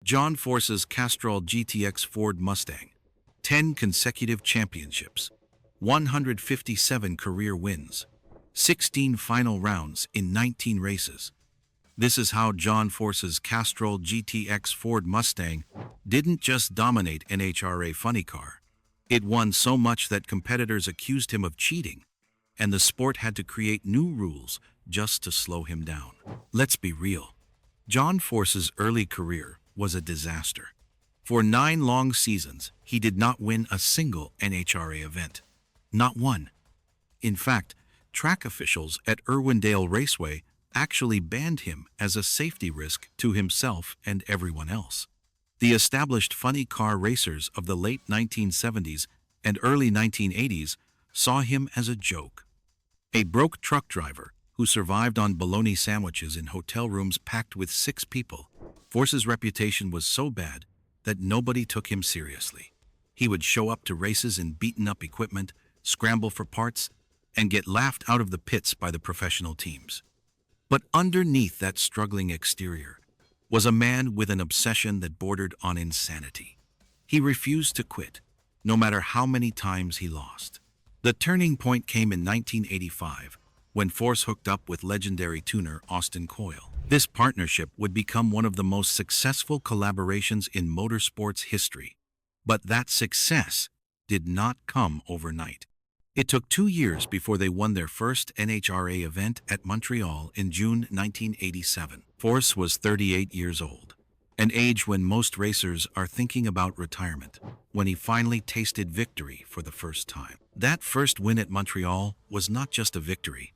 John Force's Castrol GTX Ford Mustang. 10 consecutive championships. 157 career wins. 16 final rounds in 19 races. This is how John Force's Castrol GTX Ford Mustang didn't just dominate NHRA Funny Car. It won so much that competitors accused him of cheating, and the sport had to create new rules just to slow him down. Let's be real. John Force's early career was a disaster. For 9 long seasons, he did not win a single NHRA event. Not one. In fact, track officials at Irwindale Raceway actually banned him as a safety risk to himself and everyone else. The established funny car racers of the late 1970s and early 1980s saw him as a joke. A broke truck driver who survived on bologna sandwiches in hotel rooms packed with 6 people. Force's reputation was so bad that nobody took him seriously. He would show up to races in beaten-up equipment, scramble for parts, and get laughed out of the pits by the professional teams. But underneath that struggling exterior was a man with an obsession that bordered on insanity. He refused to quit, no matter how many times he lost. The turning point came in 1985, when Force hooked up with legendary tuner Austin Coyle. This partnership would become one of the most successful collaborations in motorsports history. But that success did not come overnight. It took 2 years before they won their first NHRA event at Montreal in June 1987. Force was 38 years old, an age when most racers are thinking about retirement, when he finally tasted victory for the first time. That first win at Montreal was not just a victory.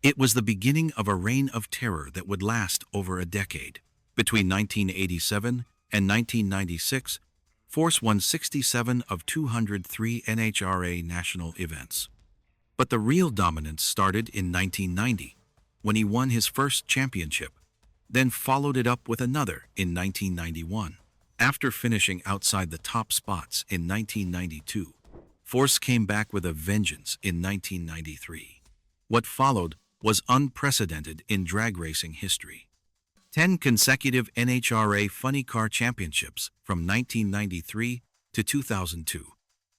It was the beginning of a reign of terror that would last over a decade. Between 1987 and 1996, Force won 67 of 203 NHRA national events. But the real dominance started in 1990, when he won his first championship, then followed it up with another in 1991. After finishing outside the top spots in 1992, Force came back with a vengeance in 1993. What followed was unprecedented in drag racing history. 10 consecutive NHRA Funny Car Championships from 1993 to 2002.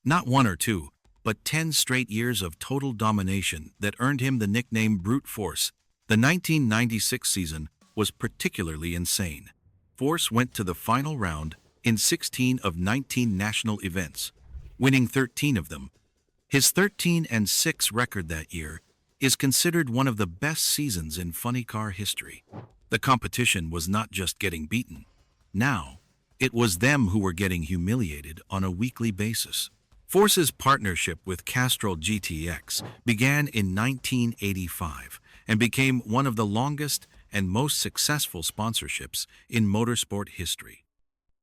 Not 1 or 2, but 10 straight years of total domination that earned him the nickname Brute Force. The 1996 season was particularly insane. Force went to the final round in 16 of 19 national events, winning 13 of them. His 13-6 record that year is considered one of the best seasons in funny car history. The competition was not just getting beaten. Now, it was them who were getting humiliated on a weekly basis. Force's partnership with Castrol GTX began in 1985 and became one of the longest and most successful sponsorships in motorsport history.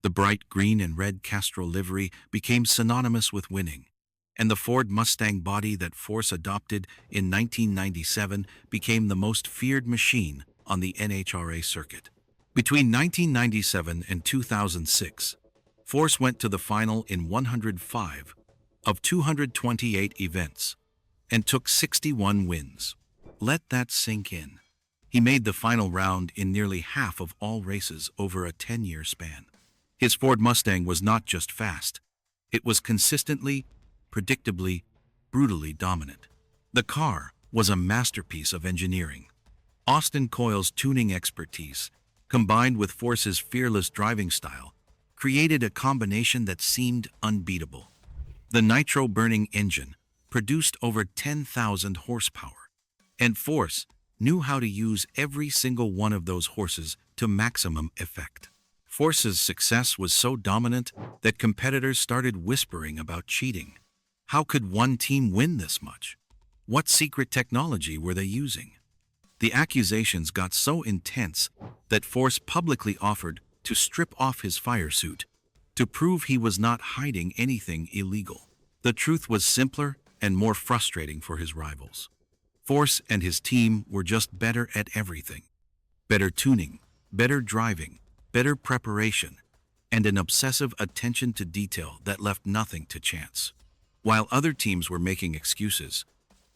The bright green and red Castrol livery became synonymous with winning, and the Ford Mustang body that Force adopted in 1997 became the most feared machine on the NHRA circuit. Between 1997 and 2006, Force went to the final in 105 of 228 events and took 61 wins. Let that sink in. He made the final round in nearly half of all races over a 10-year span. His Ford Mustang was not just fast, it was consistently, predictably, brutally dominant. The car was a masterpiece of engineering. Austin Coyle's tuning expertise, combined with Force's fearless driving style, created a combination that seemed unbeatable. The nitro-burning engine produced over 10,000 horsepower, and Force knew how to use every single one of those horses to maximum effect. Force's success was so dominant that competitors started whispering about cheating. How could one team win this much? What secret technology were they using? The accusations got so intense that Force publicly offered to strip off his fire suit to prove he was not hiding anything illegal. The truth was simpler and more frustrating for his rivals. Force and his team were just better at everything. Better tuning, better driving, better preparation, and an obsessive attention to detail that left nothing to chance. While other teams were making excuses,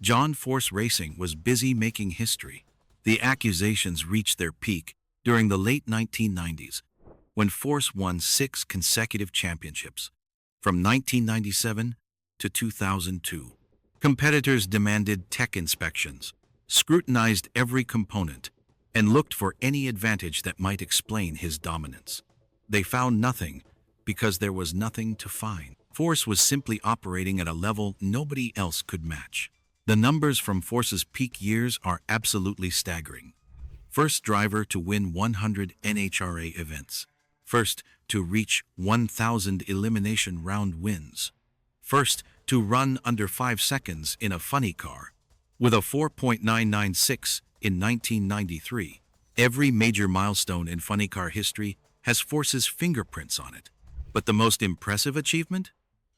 John Force Racing was busy making history. The accusations reached their peak during the late 1990s, when Force won 6 consecutive championships, from 1997 to 2002. Competitors demanded tech inspections, scrutinized every component, and looked for any advantage that might explain his dominance. They found nothing because there was nothing to find. Force was simply operating at a level nobody else could match. The numbers from Force's peak years are absolutely staggering. First driver to win 100 NHRA events. First to reach 1,000 elimination round wins. First to run under 5 seconds in a funny car, with a 4.996 in 1993. Every major milestone in funny car history has Force's fingerprints on it. But the most impressive achievement?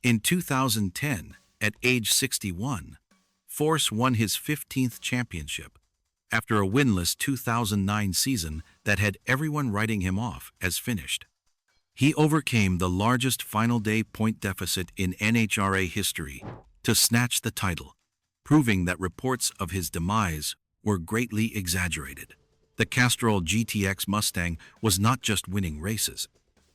In 2010, at age 61, Force won his 15th championship after a winless 2009 season that had everyone writing him off as finished. He overcame the largest final day point deficit in NHRA history to snatch the title, proving that reports of his demise were greatly exaggerated. The Castrol GTX Mustang was not just winning races,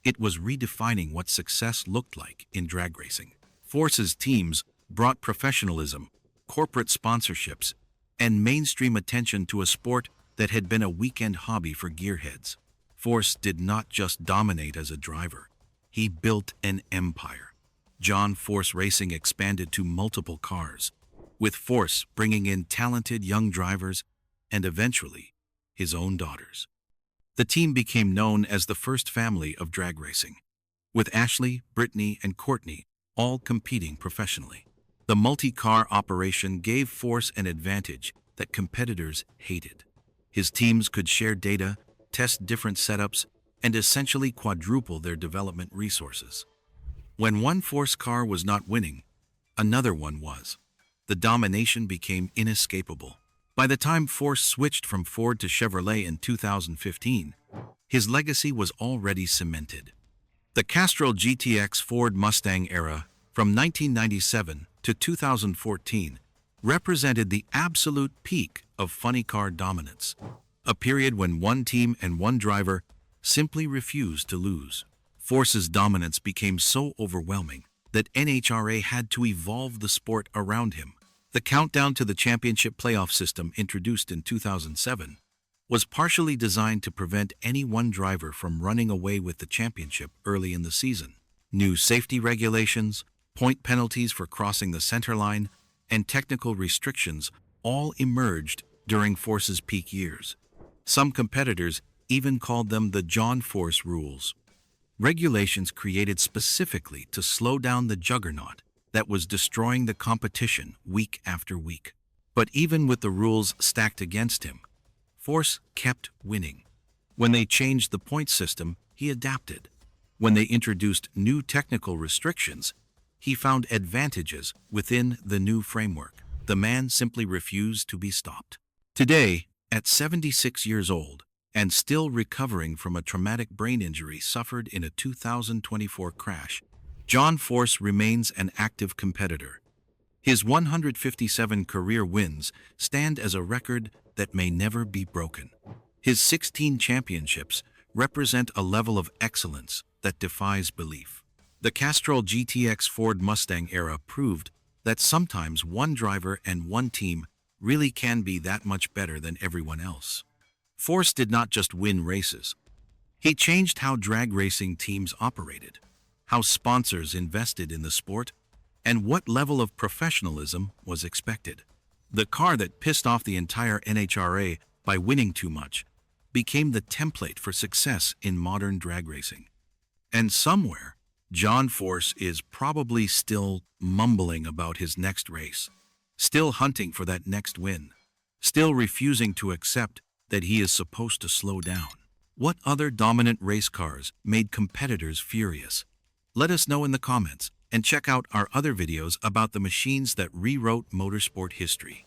it was redefining what success looked like in drag racing. Force's teams brought professionalism, corporate sponsorships, and mainstream attention to a sport that had been a weekend hobby for gearheads. Force did not just dominate as a driver, he built an empire. John Force Racing expanded to multiple cars, with Force bringing in talented young drivers and eventually his own daughters. The team became known as the first family of drag racing, with Ashley, Brittany, and Courtney all competing professionally. The multi-car operation gave Force an advantage that competitors hated. His teams could share data, test different setups, and essentially quadruple their development resources. When one Force car was not winning, another one was. The domination became inescapable. By the time Force switched from Ford to Chevrolet in 2015, his legacy was already cemented. The Castrol GTX Ford Mustang era, from 1997 to 2014, represented the absolute peak of funny car dominance, a period when one team and one driver simply refused to lose. Force's dominance became so overwhelming that NHRA had to evolve the sport around him. The countdown to the championship playoff system introduced in 2007 was partially designed to prevent any one driver from running away with the championship early in the season. New safety regulations, point penalties for crossing the center line, and technical restrictions all emerged during Force's peak years. Some competitors even called them the John Force rules. Regulations created specifically to slow down the juggernaut that was destroying the competition week after week. But even with the rules stacked against him, Force kept winning. When they changed the point system, he adapted. When they introduced new technical restrictions, he found advantages within the new framework. The man simply refused to be stopped. Today, at 76 years old, and still recovering from a traumatic brain injury suffered in a 2024 crash, John Force remains an active competitor. His 157 career wins stand as a record that may never be broken. His 16 championships represent a level of excellence that defies belief. The Castrol GTX Ford Mustang era proved that sometimes one driver and one team really can be that much better than everyone else. Force did not just win races. He changed how drag racing teams operated, how sponsors invested in the sport, and what level of professionalism was expected. The car that pissed off the entire NHRA by winning too much became the template for success in modern drag racing. And somewhere, John Force is probably still mumbling about his next race, still hunting for that next win, still refusing to accept that he is supposed to slow down. What other dominant race cars made competitors furious? Let us know in the comments, and check out our other videos about the machines that rewrote motorsport history.